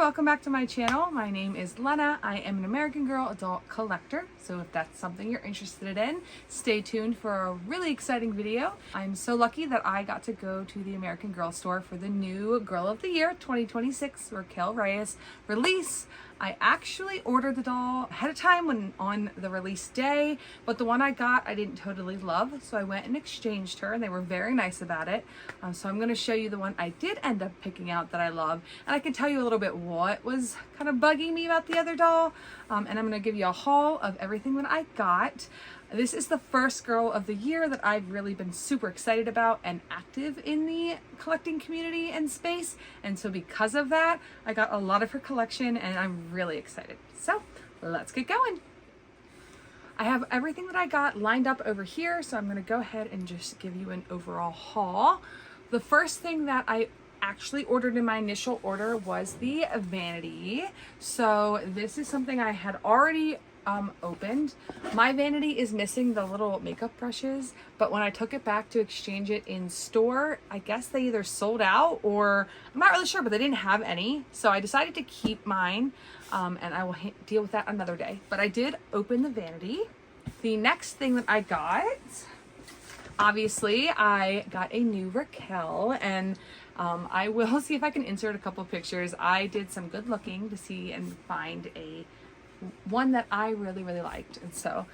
welcome back to my channel. My name is Lena. I am an American Girl adult collector. So if that's something you're interested in, stay tuned for a really exciting video. I'm so lucky that I got to go to the American Girl store for the new Girl of the Year 2026 Raquel Reyes release. I actually ordered the doll ahead of time when on the release day, but the one I got I didn't totally love, so I went and exchanged her and they were very nice about it. So I'm going to show you the one I did end up picking out that I love, and I can tell you a little bit what was kind of bugging me about the other doll, and I'm going to give you a haul of everything that I got. This is the first Girl of the Year that I've really been super excited about and active in the collecting community and space. And so because of that, I got a lot of her collection and I'm really excited. So let's get going. I have everything that I got lined up over here, so I'm going to go ahead and just give you an overall haul. The first thing that I actually ordered in my initial order was the Vanity. So this is something I had already opened. My Vanity is missing the little makeup brushes, but when I took it back to exchange it in store, I guess they either sold out or I'm not really sure, but they didn't have any. So I decided to keep mine, and I will deal with that another day. But I did open the Vanity. The next thing that I got, obviously, I got a new Raquel, and I will see if I can insert a couple of pictures. I did some good looking to see and find one that I really liked, and so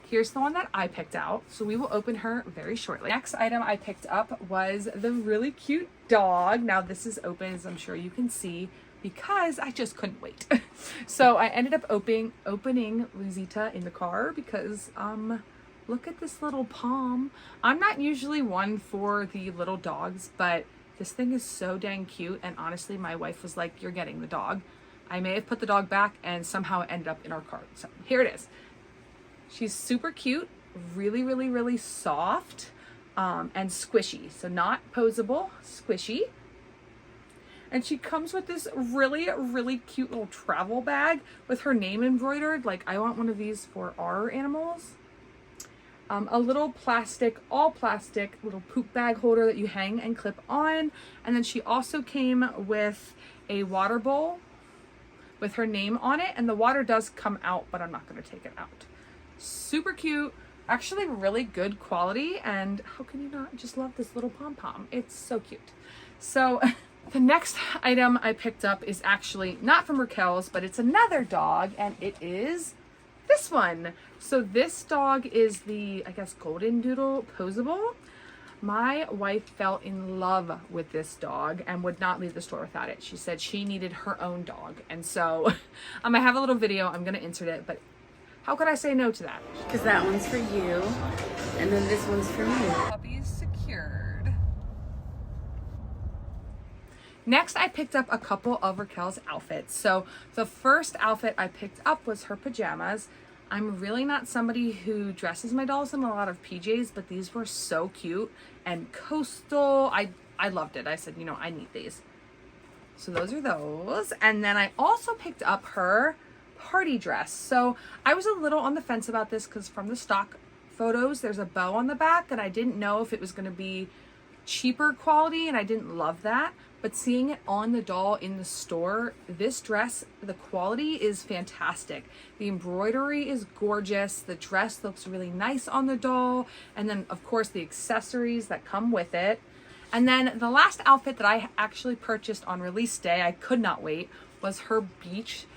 here's the one that I picked out. So we will open her very shortly. Next item I picked up was the really cute dog. Now this is open, as I'm sure you can see, because I just couldn't wait. So I ended up opening Luzita in the car because look at this little palm. I'm not usually one for the little dogs, but this thing is so dang cute, and honestly my wife was like, you're getting the dog. I may have put the dog back and somehow it ended up in our cart. So here it is. She's super cute, really soft, and squishy. So not posable, squishy. And she comes with this really cute little travel bag with her name embroidered. Like, I want one of these for our animals. A little plastic, all plastic little poop bag holder that you hang and clip on. And then she also came with a water bowl with her name on it, and the water does come out, but I'm not going to take it out. Super cute, actually really good quality, and how can you not just love this little pom-pom? It's so cute. So the next item I picked up is actually not from Raquel's, but it's another dog, and it is this one. So this dog is the, I guess, Golden Doodle Posable. My wife fell in love with this dog and would not leave the store without it. She said she needed her own dog. And so I have a little video. I'm going to insert it. But how could I say no to that? Because that one's for you. And then this one's for me. Puppy is secured. Next, I picked up a couple of Raquel's outfits. So the first outfit I picked up was her pajamas. I'm really not somebody who dresses my dolls in a lot of PJs, but these were so cute and coastal. I loved it. I said, you know, I need these. So those are those. And then I also picked up her party dress. So I was a little on the fence about this because from the stock photos, there's a bow on the back, and I didn't know if it was going to be cheaper quality, and I didn't love that. But seeing it on the doll in the store, this dress, the quality is fantastic. The embroidery is gorgeous. The dress looks really nice on the doll. And then, of course, the accessories that come with it. And then the last outfit that I actually purchased on release day, I could not wait, was her beach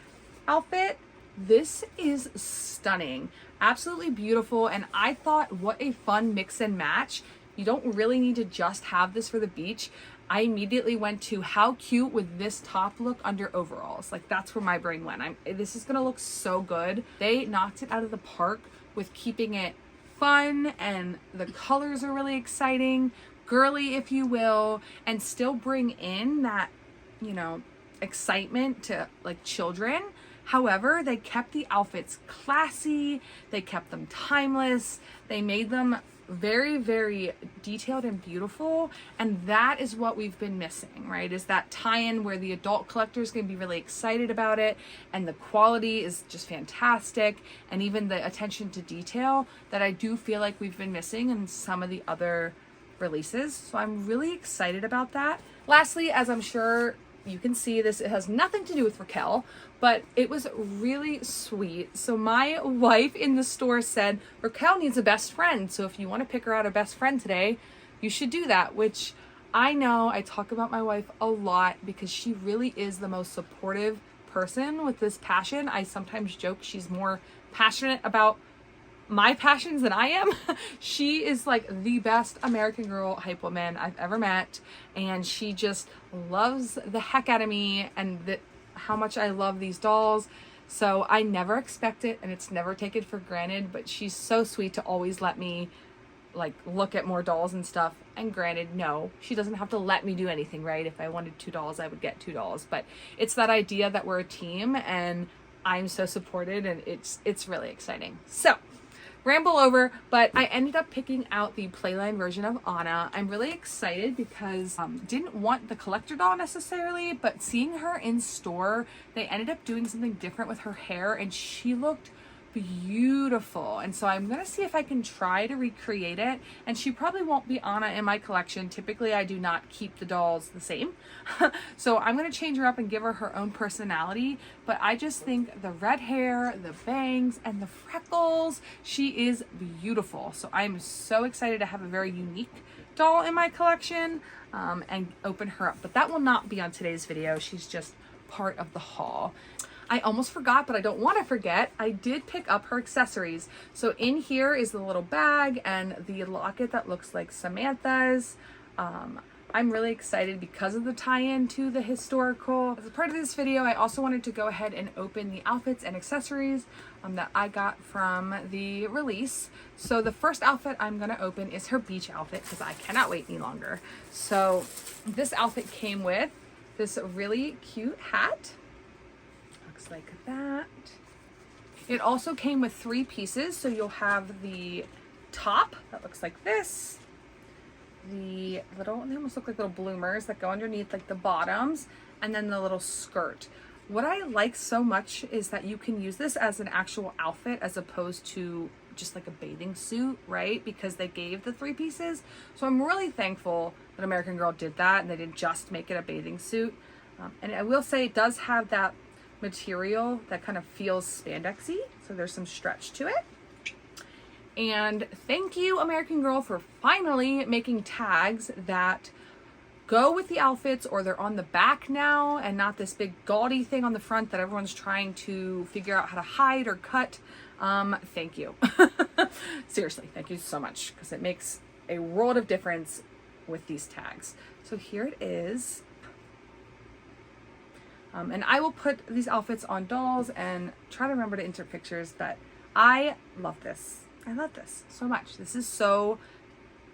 outfit. This is stunning. Absolutely beautiful. And I thought, what a fun mix and match. You don't really need to just have this for the beach. I immediately went to how cute would this top look under overalls. Like, that's where my brain went. This is gonna look so good. They knocked it out of the park with keeping it fun, and the colors are really exciting, girly if you will, and still bring in that, you know, excitement to like children. However, they kept the outfits classy, they kept them timeless, they made them very detailed and beautiful, and that is what we've been missing, right? Is that tie-in where the adult collectors can be really excited about it, and the quality is just fantastic, and even the attention to detail that I do feel like we've been missing in some of the other releases. So I'm really excited about that. Lastly, as I'm sure you can see this, it has nothing to do with Raquel, but it was really sweet. So my wife in the store said, Raquel needs a best friend. So if you want to pick her out a best friend today, you should do that, which I know I talk about my wife a lot because she really is the most supportive person with this passion. I sometimes joke she's more passionate about my passions than I am. She is like the best American Girl hype woman I've ever met, and she just loves the heck out of me and how much I love these dolls. So I never expect it, and it's never taken for granted, but she's so sweet to always let me like look at more dolls and stuff. And granted, no, she doesn't have to let me do anything, right? If I wanted $2, I would get $2, but it's that idea that we're a team and I'm so supported, and it's really exciting. So ramble over, but I ended up picking out the Playline version of Anna. I'm really excited because didn't want the collector doll necessarily, but seeing her in store, they ended up doing something different with her hair and she looked beautiful. And so I'm gonna see if I can try to recreate it, and she probably won't be Anna in my collection. Typically I do not keep the dolls the same. So I'm gonna change her up and give her her own personality, but I just think the red hair, the bangs, and the freckles, she is beautiful. So I'm so excited to have a very unique doll in my collection and open her up, but that will not be on today's video. She's just part of the haul. I almost forgot, but I don't want to forget. I did pick up her accessories. So in here is the little bag and the locket that looks like Samantha's. I'm really excited because of the tie-in to the historical. As a part of this video, I also wanted to go ahead and open the outfits and accessories that I got from the release. So the first outfit I'm gonna open is her beach outfit because I cannot wait any longer. So this outfit came with this really cute hat. Looks like that. It also came with 3 pieces, so you'll have the top that looks like this, the little, they almost look like little bloomers that go underneath like the bottoms, and then the little skirt. What I like so much is that you can use this as an actual outfit as opposed to just like a bathing suit, right? Because they gave the 3 pieces. So I'm really thankful that American Girl did that and they didn't just make it a bathing suit. And I will say it does have that material that kind of feels spandexy, so there's some stretch to it. And thank you, American Girl, for finally making tags that go with the outfits, or they're on the back now and not this big gaudy thing on the front that everyone's trying to figure out how to hide or cut. Thank you. Seriously, thank you so much, because it makes a world of difference with these tags. So here it is. And I will put these outfits on dolls and try to remember to insert pictures, but I love this. I love this so much. This is so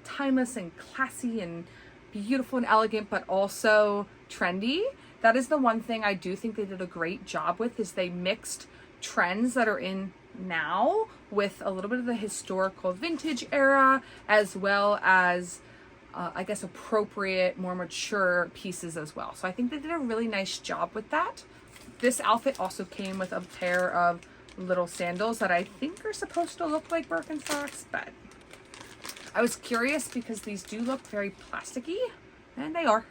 timeless and classy and beautiful and elegant, but also trendy. That is the one thing I do think they did a great job with, is they mixed trends that are in now with a little bit of the historical vintage era, as well as I guess appropriate, more mature pieces as well. So I think they did a really nice job with that. This outfit also came with a pair of little sandals that I think are supposed to look like Birkenstocks, but I was curious because these do look very plasticky, and they are.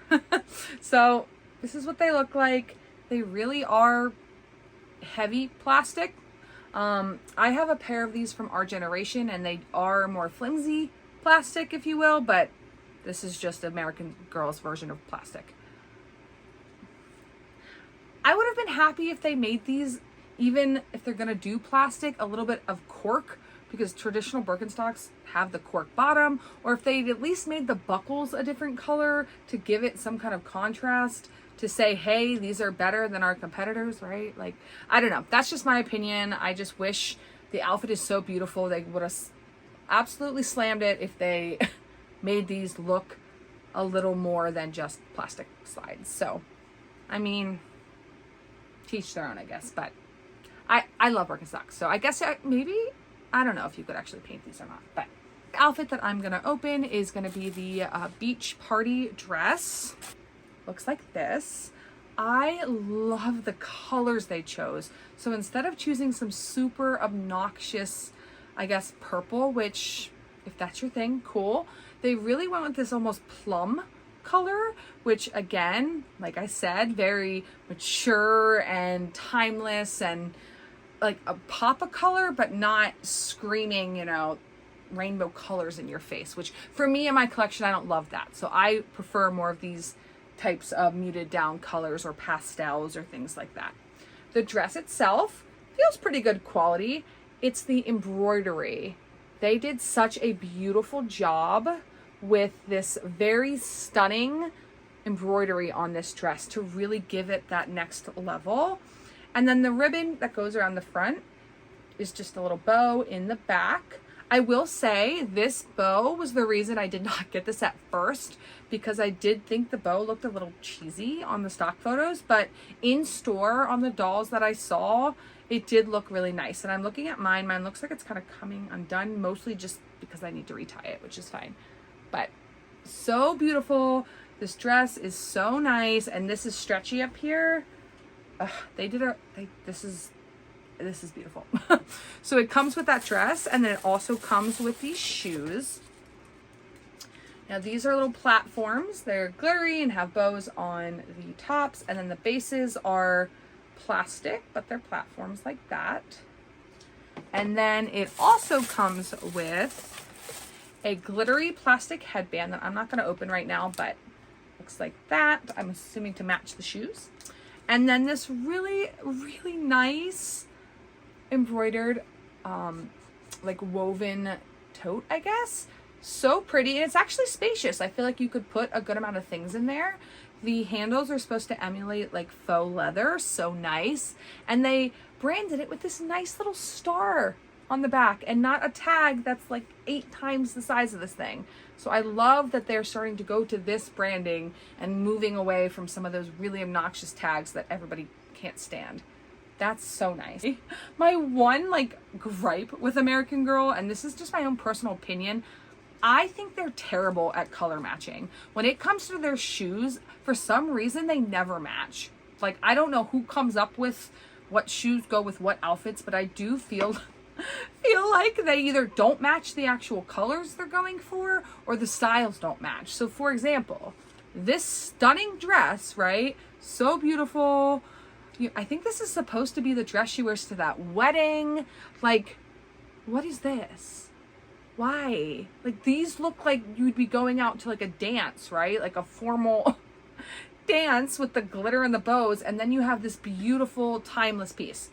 So this is what they look like. They really are heavy plastic. I have a pair of these from our generation, and they are more flimsy plastic, if you will, but this is just American Girl's version of plastic. I would have been happy if they made these, even if they're gonna do plastic, a little bit of cork, because traditional Birkenstocks have the cork bottom, or if they'd at least made the buckles a different color to give it some kind of contrast, to say, hey, these are better than our competitors, right? Like, I don't know. That's just my opinion. I just wish, the outfit is so beautiful, they would have absolutely slammed it if they made these look a little more than just plastic slides. So, I mean, teach their own, I guess, but I love Birkenstocks. So I guess maybe, I don't know if you could actually paint these or not, but the outfit that I'm gonna open is gonna be the beach party dress. Looks like this. I love the colors they chose. So instead of choosing some super obnoxious, I guess, purple, which if that's your thing, cool. They really went with this almost plum color, which again, like I said, very mature and timeless and like a pop of color, but not screaming, you know, rainbow colors in your face, which for me in my collection, I don't love that. So I prefer more of these types of muted down colors or pastels or things like that. The dress itself feels pretty good quality. It's the embroidery. They did such a beautiful job with this very stunning embroidery on this dress to really give it that next level. And then the ribbon that goes around the front is just a little bow in the back. I will say this bow was the reason I did not get this at first, because I did think the bow looked a little cheesy on the stock photos, but in store on the dolls that I saw, it did look really nice. And I'm looking at mine. Mine looks like it's kind of coming undone, mostly just because I need to retie it, which is fine. But so beautiful. This dress is so nice. And this is stretchy up here. This is beautiful. So it comes with that dress, and then it also comes with these shoes. Now these are little platforms. They're glittery and have bows on the tops, and then the bases are plastic, but they're platforms like that. And then it also comes with a glittery plastic headband that I'm not going to open right now, but looks like that. I'm assuming to match the shoes. And then this really, really nice embroidered like woven tote, I guess. So pretty, and it's actually spacious. I feel like you could put a good amount of things in there. The handles are supposed to emulate like faux leather, so nice. And they branded it with this nice little star on the back and not a tag that's like 8 times the size of this thing. So I love that they're starting to go to this branding and moving away from some of those really obnoxious tags that everybody can't stand. That's so nice. My one like gripe with American Girl, and this is just my own personal opinion, I think they're terrible at color matching. When it comes to their shoes, for some reason, they never match. Like, I don't know who comes up with what shoes go with what outfits, but I do feel like they either don't match the actual colors they're going for, or the styles don't match. So for example, this stunning dress, right? So beautiful. I think this is supposed to be the dress she wears to that wedding. Like, what is this? Why? Like, these look like you'd be going out to like a dance, right? Like a formal dance with the glitter and the bows, and then you have this beautiful timeless piece.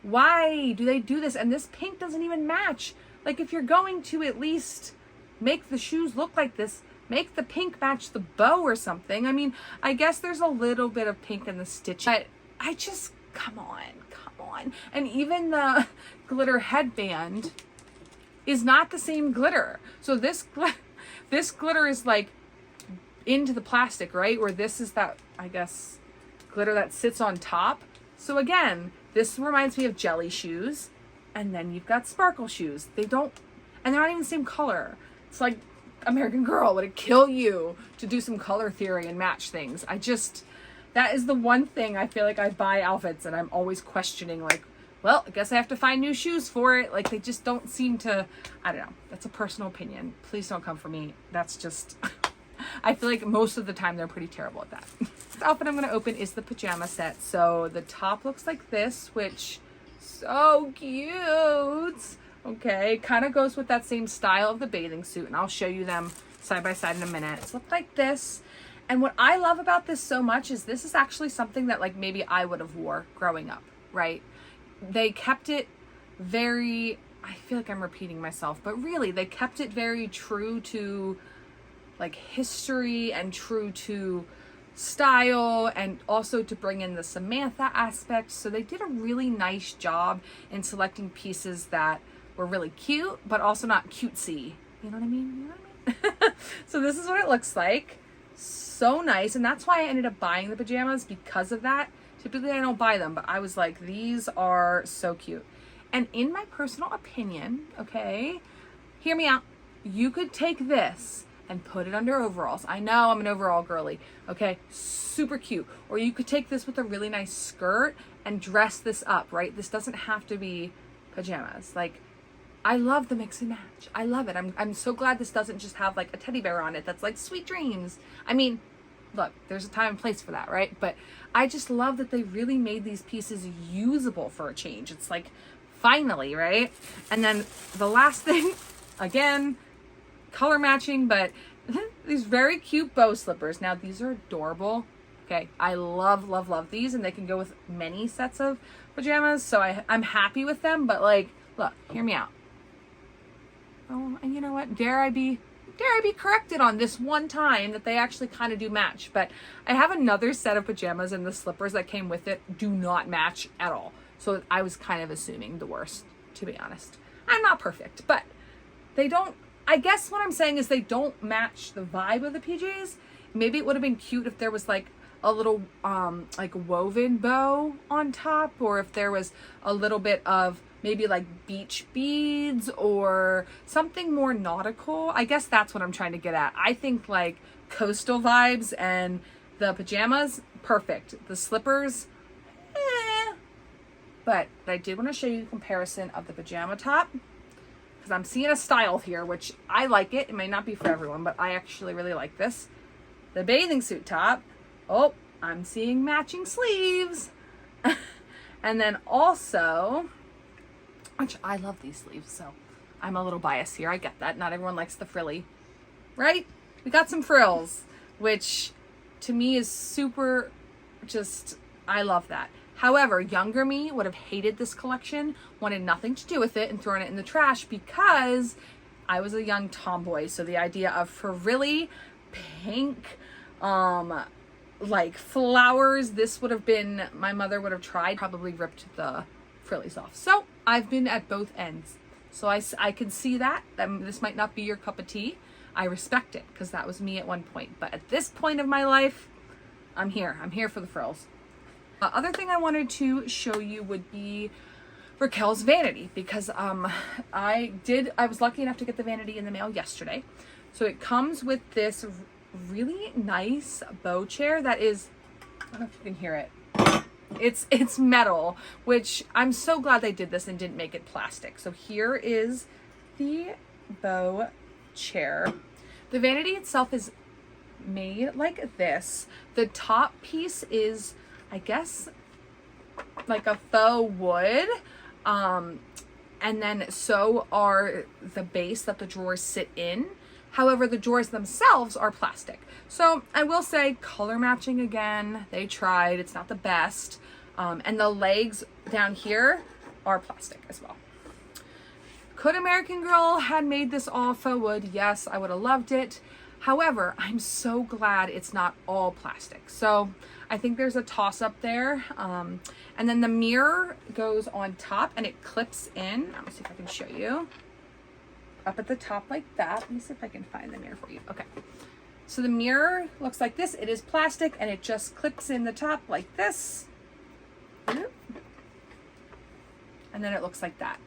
Why do they do this? And this pink doesn't even match. Like, if you're going to at least make the shoes look like this, make the pink match the bow or something. I mean, I guess there's a little bit of pink in the stitch, but I just, come on. And even the glitter headband is not the same glitter. So this glitter is like into the plastic, right? Where this is that, I guess, glitter that sits on top. So again, this reminds me of jelly shoes. And then you've got sparkle shoes. And they're not even the same color. It's like American Girl. Would it kill you to do some color theory and match things? That is the one thing I feel like I buy outfits and I'm always questioning, like, well, I guess I have to find new shoes for it. Like, they just don't seem to, I don't know. That's a personal opinion. Please don't come for me. That's just, I feel like most of the time they're pretty terrible at that. The outfit I'm going to open is the pajama set. So the top looks like this, which, so cute. Okay, kind of goes with that same style of the bathing suit, and I'll show you them side by side in a minute. It's looked like this. And what I love about this so much is this is actually something that like maybe I would have wore growing up, right? They kept it very, I feel like I'm repeating myself, but really they kept it very true to like history and true to style, and also to bring in the Samantha aspect. So they did a really nice job in selecting pieces that were really cute, but also not cutesy. You know what I mean? So this is what it looks like. So nice. And that's why I ended up buying the pajamas, because of that. Typically I don't buy them, but I was like, these are so cute. And in my personal opinion, okay, hear me out, you could take this and put it under overalls. I know I'm an overall girly, okay, super cute. Or you could take this with a really nice skirt and dress this up, right? This doesn't have to be pajamas. Like, I love the mix and match. I love it. I'm so glad this doesn't just have like a teddy bear on it that's like sweet dreams. I mean, look, there's a time and place for that, right? But I just love that they really made these pieces usable for a change. It's like, finally, right? And then the last thing, again, color matching, but these very cute bow slippers. Now, these are adorable. Okay, I love, love, love these, and they can go with many sets of pajamas, so I'm happy with them, but like, look, hear me out. Oh, and you know what? Dare I be corrected on this one time that they actually kind of do match. But I have another set of pajamas, and the slippers that came with it do not match at all. So I was kind of assuming the worst, to be honest. I'm not perfect, but they don't, I guess what I'm saying is they don't match the vibe of the PJs. Maybe it would have been cute if there was like a little like woven bow on top, or if there was a little bit of maybe like beach beads or something more nautical. I guess that's what I'm trying to get at. I think like coastal vibes, and the pajamas, perfect. The slippers, But I did want to show you the comparison of the pajama top, because I'm seeing a style here, which I like it. It may not be for everyone, but I actually really like this. The bathing suit top, oh, I'm seeing matching sleeves. And then also, which I love these sleeves, so I'm a little biased here. I get that. Not everyone likes the frilly, right? We got some frills, which to me is super, just, I love that. However, younger me would have hated this collection, wanted nothing to do with it, and thrown it in the trash because I was a young tomboy. So the idea of frilly, pink, like flowers, this would have been, my mother would have tried, probably ripped the frillies off. So I've been at both ends. So I can see that this might not be your cup of tea. I respect it, because that was me at one point. But at this point of my life, I'm here. I'm here for the frills. Other thing I wanted to show you would be Raquel's Vanity, because I was lucky enough to get the Vanity in the mail yesterday. So it comes with this really nice bow chair that is, I don't know if you can hear it. It's metal, which I'm so glad they did this and didn't make it plastic. So here is the bow chair. The Vanity itself is made like this. The top piece is, I guess, like a faux wood. And then so are the base that the drawers sit in. However, the drawers themselves are plastic. So I will say color matching again. They tried. It's not the best. And the legs down here are plastic as well. Could American Girl had made this all faux wood? Yes, I would have loved it. However, I'm so glad it's not all plastic. So I think there's a toss up there. And then the mirror goes on top and it clips in. Let me see if I can show you. Up at the top like that. Let me see if I can find the mirror for you. Okay. So the mirror looks like this. It is plastic and it just clips in the top like this. And then it looks like that.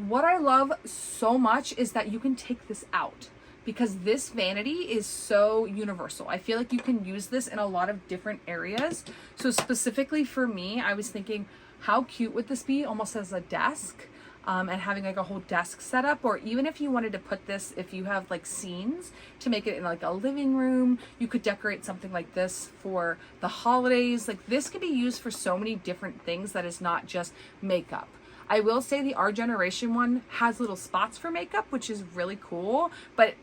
What I love so much is that you can take this out, because this Vanity is so universal. I feel like you can use this in a lot of different areas. So specifically for me, I was thinking, how cute would this be almost as a desk? And having like a whole desk set up, or even if you wanted to put this, if you have like scenes to make it in like a living room, you could decorate something like this for the holidays. Like this could be used for so many different things that is not just makeup. I will say the Our Generation one has little spots for makeup, which is really cool, but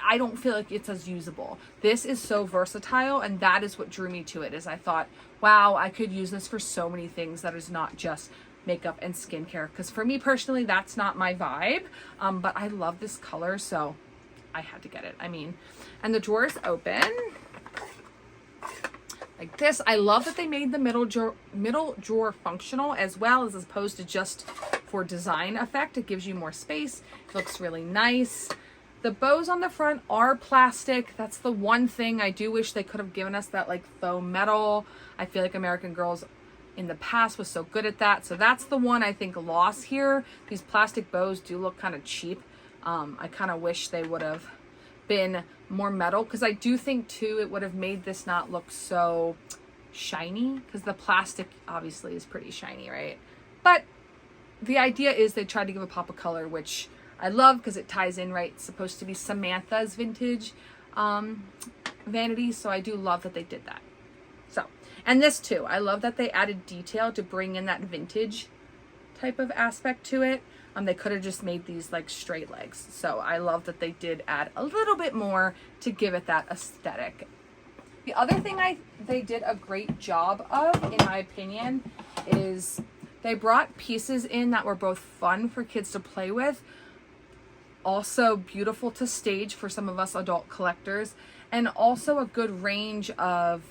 I don't feel like it's as usable. This is so versatile, and that is what drew me to it, is I thought, wow, I could use this for so many things that is not just makeup and skincare, because for me personally, that's not my vibe. But I love this color, so I had to get it. I mean, and the drawers open like this. I love that they made the middle drawer functional as well, as opposed to just for design effect. It gives you more space. It looks really nice. The bows on the front are plastic. That's the one thing I do wish they could have given us, that like faux metal. I feel like American Girls in the past was so good at that. So that's the one I think lost here. These plastic bows do look kind of cheap. I kind of wish they would have been more metal, because I do think too it would have made this not look so shiny, because the plastic obviously is pretty shiny, right? But the idea is they tried to give a pop of color, which I love because it ties in, right? It's supposed to be Samantha's vintage vanity, so I do love that they did that. So, and this too, I love that they added detail to bring in that vintage type of aspect to it. They could have just made these like straight legs. So I love that they did add a little bit more to give it that aesthetic. The other thing they did a great job of, in my opinion, is they brought pieces in that were both fun for kids to play with, also beautiful to stage for some of us adult collectors, and also a good range of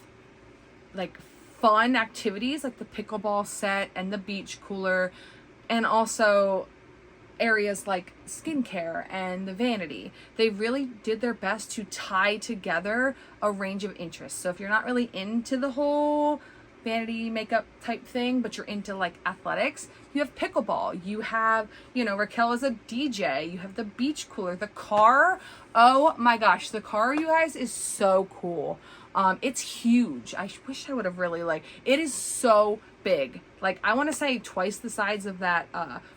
like fun activities like the pickleball set and the beach cooler, and also areas like skincare and the vanity. They really did their best to tie together a range of interests. So if you're not really into the whole vanity makeup type thing, but you're into like athletics, you have pickleball, you have, you know, Raquel is a DJ, you have the beach cooler, the car. Oh my gosh, the car, you guys, is so cool. It's huge. I wish I would have really it is so big. Like, I want to say twice the size of that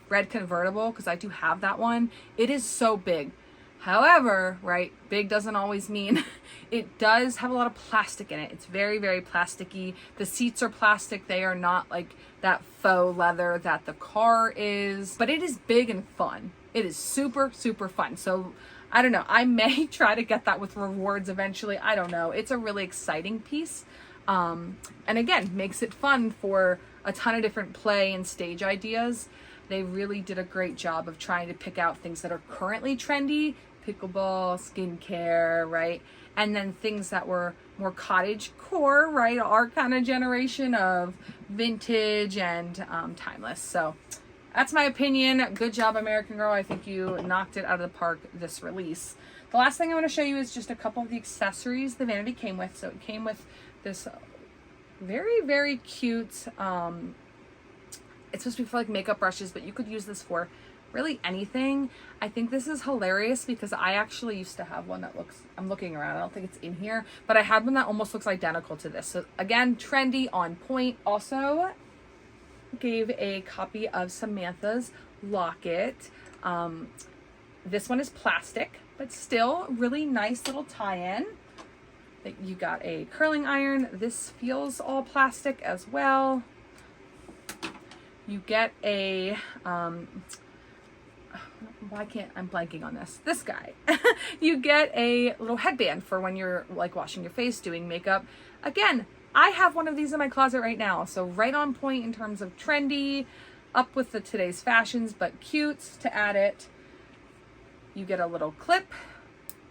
red convertible, because I do have that one. It is so big. However, right, big doesn't always mean it does have a lot of plastic in it. It's very, very plasticky. The seats are plastic. They are not like that faux leather that the car is, but it is big and fun. It is super, super fun. So I don't know. I may try to get that with rewards eventually. I don't know. It's a really exciting piece. And again, makes it fun for a ton of different play and stage ideas. They really did a great job of trying to pick out things that are currently trendy, pickleball, skincare, right? And then things that were more cottage core, right? Our kind of generation of vintage and timeless. So that's my opinion. Good job, American Girl. I think you knocked it out of the park this release. The last thing I want to show you is just a couple of the accessories the vanity came with. So it came with this very, very cute, it's supposed to be for like makeup brushes, but you could use this for really anything. I think this is hilarious because I actually used to have one that looks, I'm looking around, I don't think it's in here, but I had one that almost looks identical to this. So again, trendy, on point. Also gave a copy of Samantha's locket. This one is plastic, but still really nice little tie-in. You got a curling iron. This feels all plastic as well. You get a, why can't, I'm blanking on this guy. You get a little headband for when you're like washing your face, doing makeup. Again, I have one of these in my closet right now. So right on point in terms of trendy, up with the today's fashions, but cute to add it. You get a little clip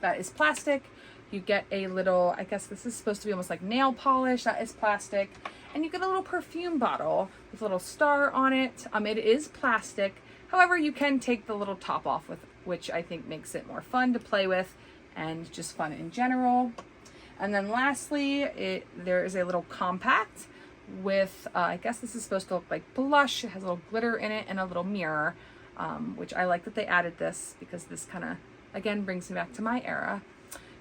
that is plastic. You get a little, I guess this is supposed to be almost like nail polish, that is plastic. And you get a little perfume bottle with a little star on it. It is plastic. However, you can take the little top off, with which I think makes it more fun to play with and just fun in general. And then lastly, there is a little compact with, I guess this is supposed to look like blush. It has a little glitter in it and a little mirror, which I like that they added this because this kind of, again, brings me back to my era.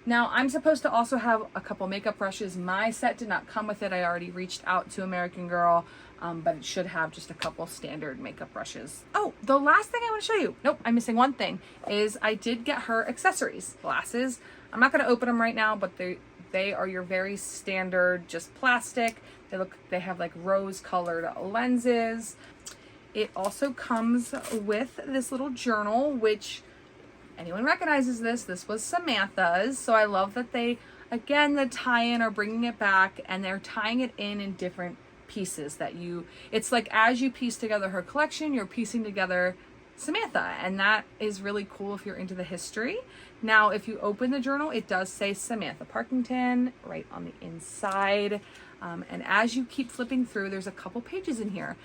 Now, I'm supposed to also have a couple makeup brushes. My set did not come with it. I already reached out to American Girl, but it should have just a couple standard makeup brushes. Oh, the last thing I want to show you, nope, I'm missing one thing, is I did get her accessories. Glasses. I'm not going to open them right now, but they are your very standard, just plastic. They have like rose-colored lenses. It also comes with this little journal, which anyone recognizes this was Samantha's. So I love that they, again, the tie-in are bringing it back and they're tying it in different pieces that it's like as you piece together her collection, you're piecing together Samantha, and that is really cool if you're into the history. Now, if you open the journal, it does say Samantha Parkington right on the inside. And as you keep flipping through, there's a couple pages in here.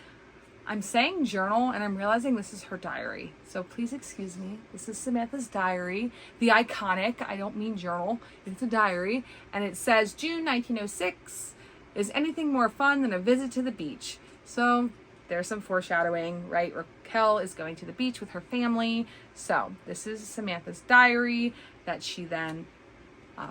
I'm saying journal, and I'm realizing this is her diary. So please excuse me. This is Samantha's diary. The iconic, I don't mean journal, it's a diary. And it says, June 1906, is anything more fun than a visit to the beach? So there's some foreshadowing, right? Raquel is going to the beach with her family. So this is Samantha's diary that she then,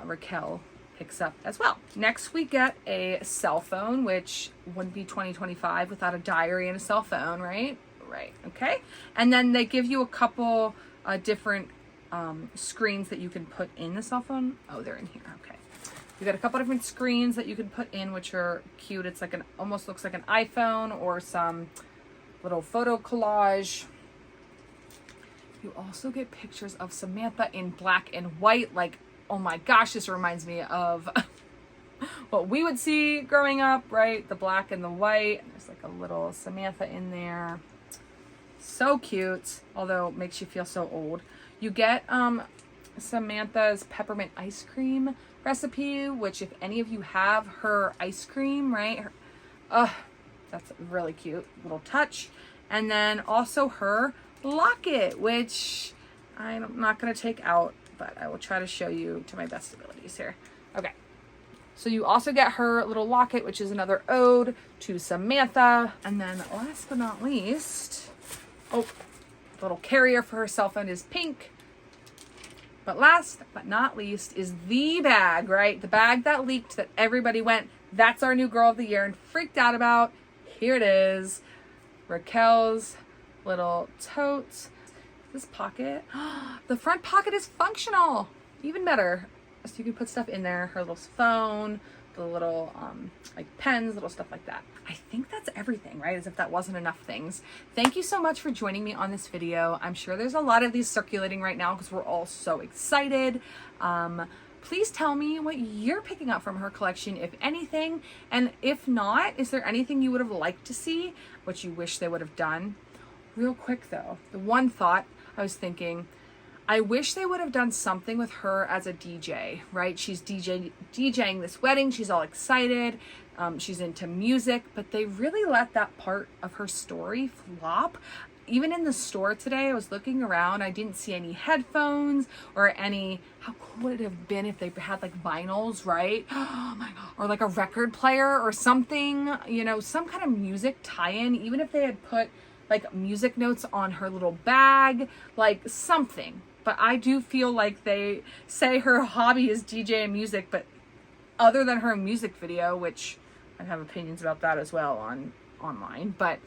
Raquel, picks up as well. Next, we get a cell phone, which wouldn't be 2025 without a diary and a cell phone, right? right, okay? And then they give you a couple different screens that you can put in the cell phone. Oh, they're in here, okay. You got a couple different screens that you can put in, which are cute. It's like almost looks like an iPhone or some little photo collage. You also get pictures of Samantha in black and white. Like, oh my gosh, this reminds me of what we would see growing up, right? The black and the white. There's like a little Samantha in there. So cute, although it makes you feel so old. You get Samantha's peppermint ice cream recipe, which if any of you have her ice cream, right? That's a really cute little touch. And then also her locket, which I'm not going to take out, but I will try to show you to my best abilities here. Okay. So you also get her little locket, which is another ode to Samantha. And then last but not least, oh, little carrier for her cell phone is pink. But last but not least is the bag, right? The bag that leaked that everybody went, that's our new girl of the year and freaked out about. Here it is. Raquel's little tote. This pocket, the front pocket is functional. Even better. So you can put stuff in there, her little phone, the little like pens, little stuff like that. I think that's everything, right? As if that wasn't enough things. Thank you so much for joining me on this video. I'm sure there's a lot of these circulating right now because we're all so excited. Please tell me what you're picking up from her collection, if anything. And if not, is there anything you would have liked to see, what you wish they would have done? Real quick though, the one thought I was thinking, I wish they would have done something with her as a DJ, right? She's DJing this wedding. She's all excited. She's into music, but they really let that part of her story flop. Even in the store today, I was looking around. I didn't see any headphones or any, how cool would it have been if they had like vinyls, right? Oh my God. Or like a record player or something, you know, some kind of music tie-in, even if they had put like music notes on her little bag, like something. But I do feel like they say her hobby is DJ and music, but other than her music video, which I have opinions about that as well online, but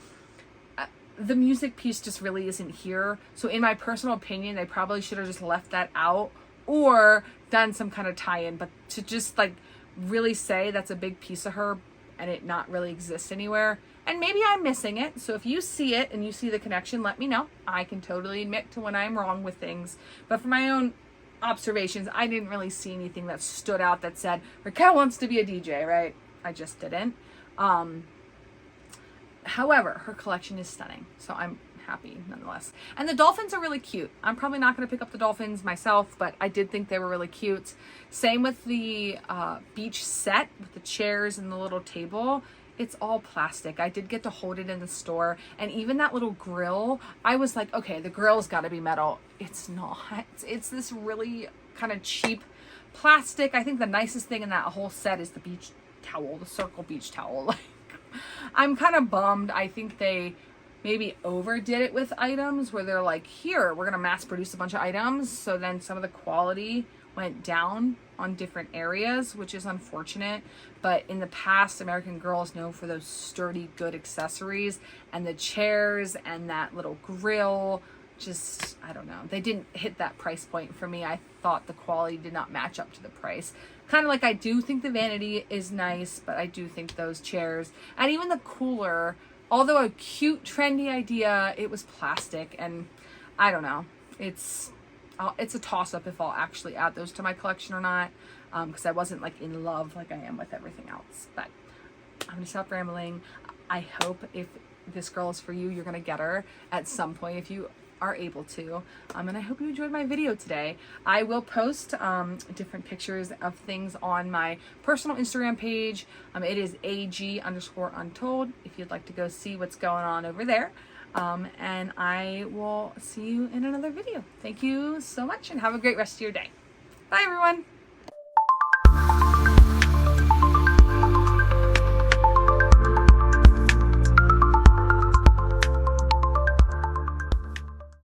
the music piece just really isn't here. So in my personal opinion, they probably should have just left that out or done some kind of tie-in, but to just like really say that's a big piece of her and it not really exist anywhere. And maybe I'm missing it. So if you see it and you see the connection, let me know. I can totally admit to when I'm wrong with things. But for my own observations, I didn't really see anything that stood out that said, Raquel wants to be a DJ, right? I just didn't. However, her collection is stunning. So I'm happy nonetheless. And the dolphins are really cute. I'm probably not going to pick up the dolphins myself, but I did think they were really cute. Same with the beach set with the chairs and the little table. It's all plastic. I did get to hold it in the store. And even that little grill, I was like, okay, the grill's got to be metal. It's not. It's this really kind of cheap plastic. I think the nicest thing in that whole set is the beach towel, the circle beach towel. Like, I'm kind of bummed. I think they maybe overdid it with items where they're like, here, we're going to mass produce a bunch of items. So then some of the quality went down on different areas, which is unfortunate. But in the past, American Girl is known for those sturdy, good accessories, and the chairs and that little grill. Just, I don't know. They didn't hit that price point for me. I thought the quality did not match up to the price. Kind of like I do think the Vanity is nice, but I do think those chairs and even the cooler, although a cute, trendy idea, it was plastic, and I don't know. It's a toss-up if I'll actually add those to my collection or not, because I wasn't like in love like I am with everything else. But I'm gonna stop rambling. I hope if this girl is for you, you're gonna get her at some point if you are able to. And I hope you enjoyed my video today. I will post different pictures of things on my personal Instagram page. It is AG_untold if you'd like to go see what's going on over there. And I will see you in another video. Thank you so much and have a great rest of your day. Bye everyone.